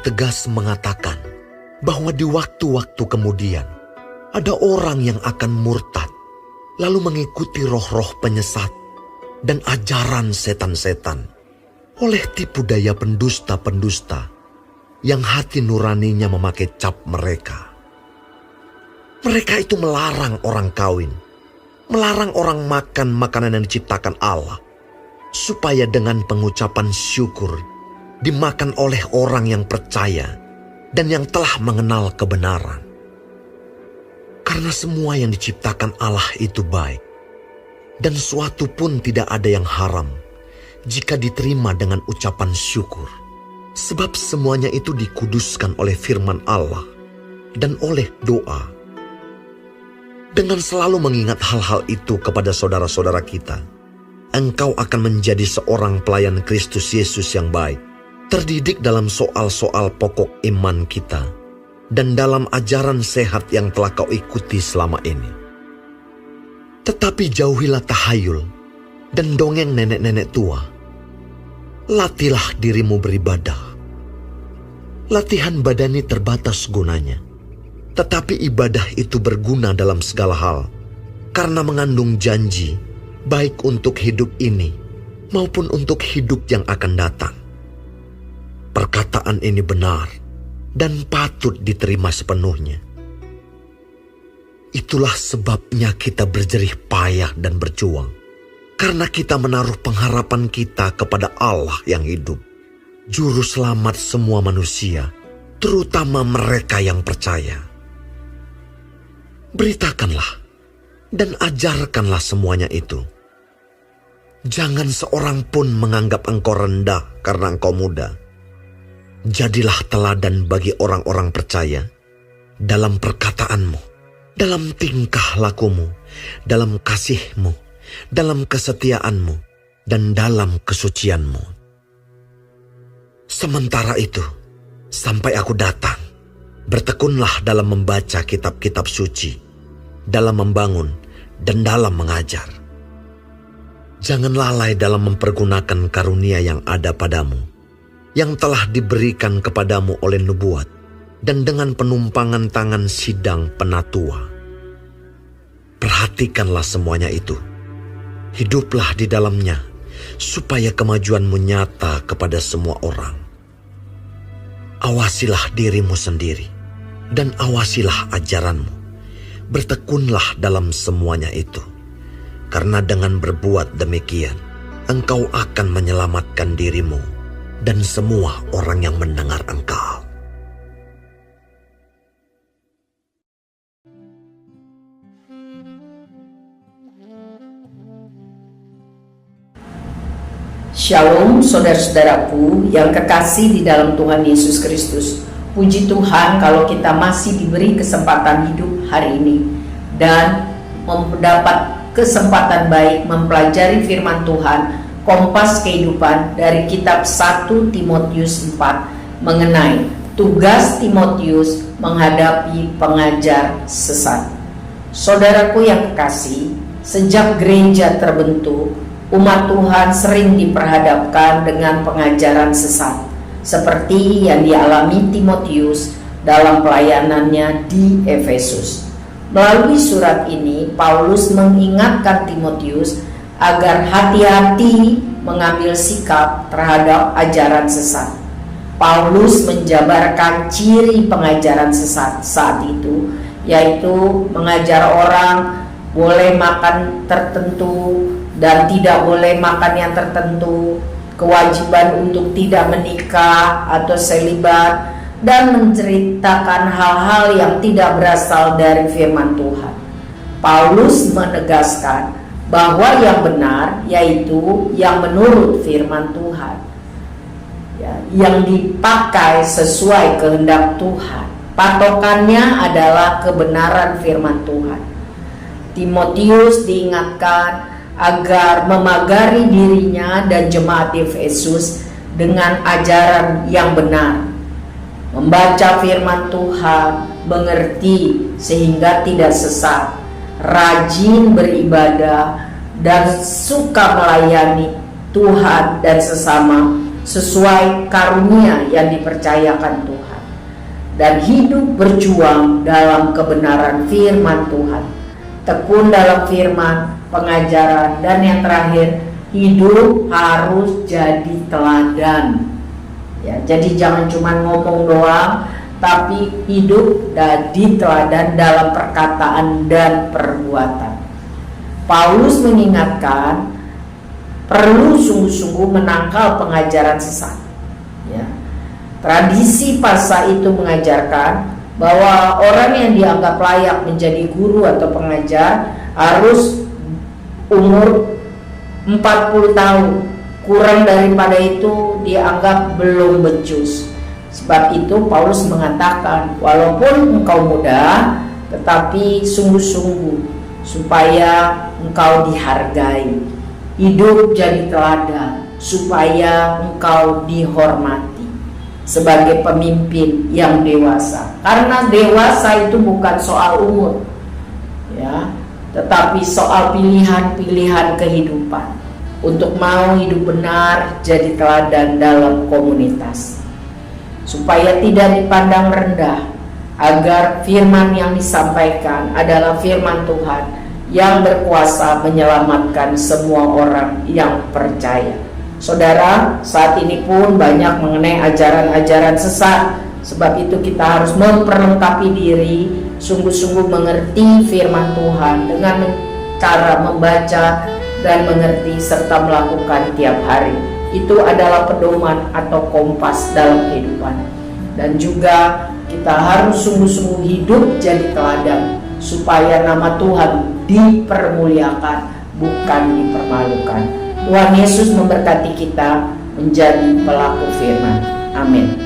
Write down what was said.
tegas mengatakan bahwa di waktu-waktu kemudian ada orang yang akan murtad, lalu mengikuti roh-roh penyesat dan ajaran setan-setan oleh tipu daya pendusta-pendusta yang hati nuraninya memakai cap mereka. Mereka itu melarang orang kawin, melarang orang makan makanan yang diciptakan Allah, supaya dengan pengucapan syukur dimakan oleh orang yang percaya dan yang telah mengenal kebenaran. Karena semua yang diciptakan Allah itu baik, dan suatu pun tidak ada yang haram jika diterima dengan ucapan syukur. Sebab semuanya itu dikuduskan oleh firman Allah dan oleh doa. Dengan selalu mengingat hal-hal itu kepada saudara-saudara kita, engkau akan menjadi seorang pelayan Kristus Yesus yang baik, terdidik dalam soal-soal pokok iman kita, dan dalam ajaran sehat yang telah kau ikuti selama ini. Tetapi jauhilah tahayul dan dongeng nenek-nenek tua. Latihlah dirimu beribadah. Latihan badani terbatas gunanya, tetapi ibadah itu berguna dalam segala hal, karena mengandung janji, baik untuk hidup ini maupun untuk hidup yang akan datang. Perkataan ini benar dan patut diterima sepenuhnya. Itulah sebabnya kita berjerih payah dan berjuang, karena kita menaruh pengharapan kita kepada Allah yang hidup, Juru Selamat semua manusia, terutama mereka yang percaya. Beritakanlah dan ajarkanlah semuanya itu. Jangan seorang pun menganggap engkau rendah karena engkau muda. Jadilah teladan bagi orang-orang percaya dalam perkataanmu, dalam tingkah lakumu, dalam kasihmu, dalam kesetiaanmu, dan dalam kesucianmu. Sementara itu, sampai aku datang, bertekunlah dalam membaca kitab-kitab suci, dalam membangun, dan dalam mengajar. Jangan lalai dalam mempergunakan karunia yang ada padamu, yang telah diberikan kepadamu oleh nubuat, dan dengan penumpangan tangan sidang penatua. Perhatikanlah semuanya itu. Hiduplah di dalamnya, supaya kemajuanmu nyata kepada semua orang. Awasilah dirimu sendiri, dan awasilah ajaranmu. Bertekunlah dalam semuanya itu, karena dengan berbuat demikian, engkau akan menyelamatkan dirimu dan semua orang yang mendengar engkau. Shalom saudara-saudaraku yang kekasih di dalam Tuhan Yesus Kristus. Puji Tuhan kalau kita masih diberi kesempatan hidup hari ini dan mendapat kesempatan baik mempelajari firman Tuhan, Kompas Kehidupan dari kitab 1 Timotius 4 mengenai tugas Timotius menghadapi pengajar sesat. Saudaraku yang kekasih, sejak gereja terbentuk, umat Tuhan sering diperhadapkan dengan pengajaran sesat, seperti yang dialami Timotius dalam pelayanannya di Efesus. Melalui surat ini, Paulus mengingatkan Timotius agar hati-hati mengambil sikap terhadap ajaran sesat. Paulus menjabarkan ciri pengajaran sesat saat itu, yaitu mengajar orang boleh makan tertentu dan tidak boleh makan yang tertentu, kewajiban untuk tidak menikah atau selibat, dan menceritakan hal-hal yang tidak berasal dari firman Tuhan. Paulus menegaskan bahwa yang benar yaitu yang menurut firman Tuhan, yang dipakai sesuai kehendak Tuhan. Patokannya adalah kebenaran firman Tuhan. Timotius diingatkan agar memagari dirinya dan jemaat Efesus dengan ajaran yang benar, membaca firman Tuhan, mengerti sehingga tidak sesat, rajin beribadah, dan suka melayani Tuhan dan sesama sesuai karunia yang dipercayakan Tuhan, dan hidup berjuang dalam kebenaran firman Tuhan, tekun dalam firman, pengajaran, dan yang terakhir, hidup harus jadi teladan. Ya, jadi jangan cuma ngomong doang, tapi hidup jadi teladan dalam perkataan dan perbuatan. Paulus mengingatkan perlu sungguh-sungguh menangkal pengajaran sesat. Ya. Tradisi Pasca itu mengajarkan bahwa orang yang dianggap layak menjadi guru atau pengajar harus umur 40 tahun. Kurang daripada itu dianggap belum becus. Sebab itu Paulus mengatakan, walaupun engkau muda, tetapi sungguh-sungguh supaya engkau dihargai. Hidup jadi teladan supaya engkau dihormati sebagai pemimpin yang dewasa. Karena dewasa itu bukan soal umur, ya, tetapi soal pilihan-pilihan kehidupan untuk mau hidup benar, jadi teladan dalam komunitas, supaya tidak dipandang rendah, agar firman yang disampaikan adalah firman Tuhan yang berkuasa menyelamatkan semua orang yang percaya. Saudara, saat ini pun banyak mengenai ajaran-ajaran sesat. Sebab itu kita harus memperlengkapi diri, sungguh-sungguh mengerti firman Tuhan dengan cara membaca dan mengerti serta melakukan tiap hari. Itu adalah pedoman atau kompas dalam kehidupan. Dan juga kita harus sungguh-sungguh hidup jadi teladan supaya nama Tuhan dipermuliakan, bukan dipermalukan. Tuhan Yesus memberkati kita menjadi pelaku firman. Amin.